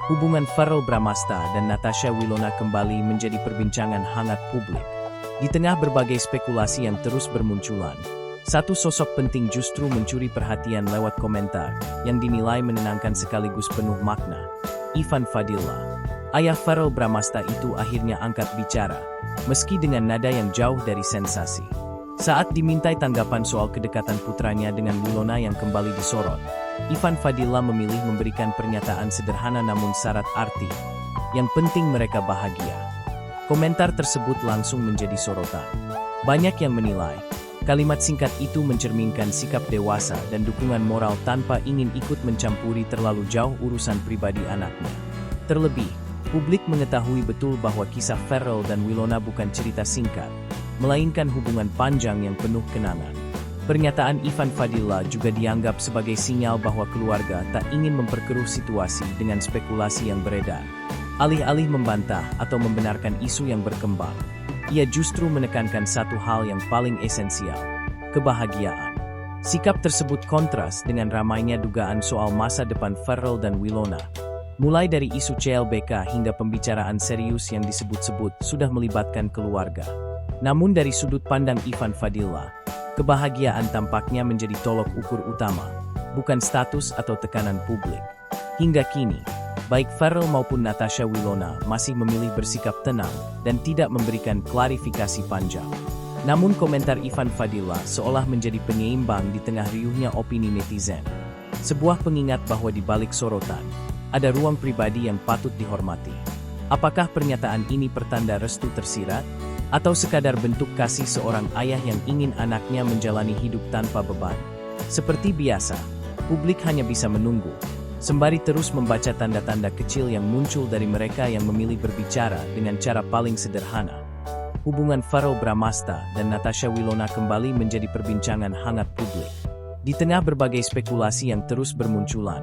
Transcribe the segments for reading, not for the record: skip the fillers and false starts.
Hubungan Verrell Bramasta dan Natasha Wilona kembali menjadi perbincangan hangat publik. Di tengah berbagai spekulasi yang terus bermunculan, satu sosok penting justru mencuri perhatian lewat komentar yang dinilai menenangkan sekaligus penuh makna. Ivan Fadila, ayah Verrell Bramasta itu akhirnya angkat bicara, meski dengan nada yang jauh dari sensasi. Saat dimintai tanggapan soal kedekatan putranya dengan Wilona yang kembali disorot, Ivan Fadila memilih memberikan pernyataan sederhana namun syarat arti. Yang penting mereka bahagia. Komentar tersebut langsung menjadi sorotan. Banyak yang menilai, kalimat singkat itu mencerminkan sikap dewasa dan dukungan moral tanpa ingin ikut mencampuri terlalu jauh urusan pribadi anaknya. Terlebih, publik mengetahui betul bahwa kisah Verrell dan Wilona bukan cerita singkat, melainkan hubungan panjang yang penuh kenangan. Pernyataan Ivan Fadila juga dianggap sebagai sinyal bahwa keluarga tak ingin memperkeruh situasi dengan spekulasi yang beredar. Alih-alih membantah atau membenarkan isu yang berkembang, ia justru menekankan satu hal yang paling esensial, kebahagiaan. Sikap tersebut kontras dengan ramainya dugaan soal masa depan Verrell dan Wilona. Mulai dari isu CLBK hingga pembicaraan serius yang disebut-sebut sudah melibatkan keluarga. Namun dari sudut pandang Ivan Fadila, kebahagiaan tampaknya menjadi tolok ukur utama, bukan status atau tekanan publik. Hingga kini, baik Verrell maupun Natasha Wilona masih memilih bersikap tenang dan tidak memberikan klarifikasi panjang. Namun komentar Ivan Fadila seolah menjadi penyeimbang di tengah riuhnya opini netizen. Sebuah pengingat bahwa di balik sorotan, ada ruang pribadi yang patut dihormati. Apakah pernyataan ini pertanda restu tersirat? Atau sekadar bentuk kasih seorang ayah yang ingin anaknya menjalani hidup tanpa beban? Seperti biasa, publik hanya bisa menunggu, sembari terus membaca tanda-tanda kecil yang muncul dari mereka yang memilih berbicara dengan cara paling sederhana. Hubungan Verrell Bramasta dan Natasha Wilona kembali menjadi perbincangan hangat publik. Di tengah berbagai spekulasi yang terus bermunculan,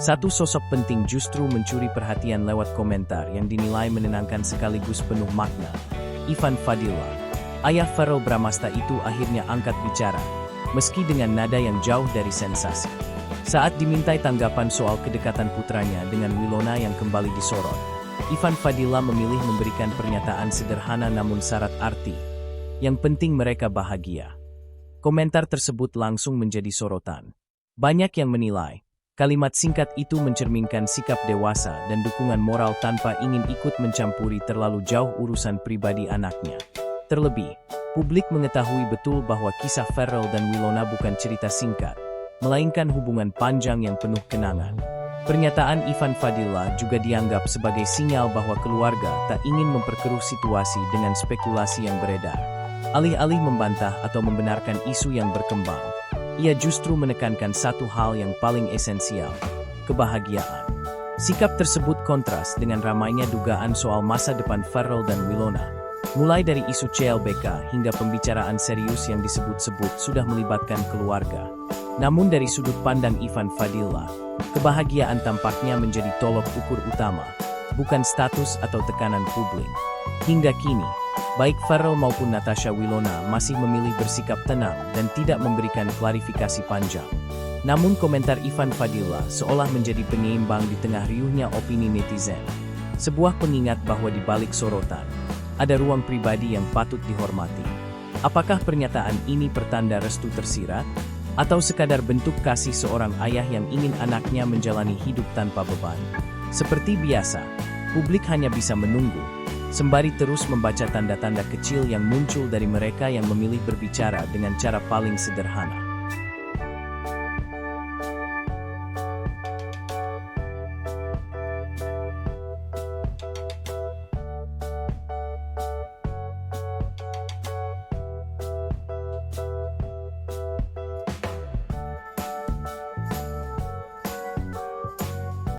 satu sosok penting justru mencuri perhatian lewat komentar yang dinilai menenangkan sekaligus penuh makna. Ivan Fadila, ayah Verrell Bramasta itu akhirnya angkat bicara, meski dengan nada yang jauh dari sensasi. Saat dimintai tanggapan soal kedekatan putranya dengan Wilona yang kembali disorot, Ivan Fadila memilih memberikan pernyataan sederhana namun syarat arti. Yang penting mereka bahagia. Komentar tersebut langsung menjadi sorotan. Banyak yang menilai, kalimat singkat itu mencerminkan sikap dewasa dan dukungan moral tanpa ingin ikut mencampuri terlalu jauh urusan pribadi anaknya. Terlebih, publik mengetahui betul bahwa kisah Verrell dan Wilona bukan cerita singkat, melainkan hubungan panjang yang penuh kenangan. Pernyataan Ivan Fadila juga dianggap sebagai sinyal bahwa keluarga tak ingin memperkeruh situasi dengan spekulasi yang beredar. Alih-alih membantah atau membenarkan isu yang berkembang, ia justru menekankan satu hal yang paling esensial, kebahagiaan. Sikap tersebut kontras dengan ramainya dugaan soal masa depan Verrell dan Wilona. Mulai dari isu CLBK hingga pembicaraan serius yang disebut-sebut sudah melibatkan keluarga. Namun dari sudut pandang Ivan Fadila, kebahagiaan tampaknya menjadi tolok ukur utama, bukan status atau tekanan publik. Hingga kini, baik Verrell maupun Natasha Wilona masih memilih bersikap tenang dan tidak memberikan klarifikasi panjang. Namun komentar Ivan Fadila seolah menjadi penyeimbang di tengah riuhnya opini netizen. Sebuah pengingat bahwa di balik sorotan, ada ruang pribadi yang patut dihormati. Apakah pernyataan ini pertanda restu tersirat? Atau sekadar bentuk kasih seorang ayah yang ingin anaknya menjalani hidup tanpa beban? Seperti biasa, publik hanya bisa menunggu, sembari terus membaca tanda-tanda kecil yang muncul dari mereka yang memilih berbicara dengan cara paling sederhana.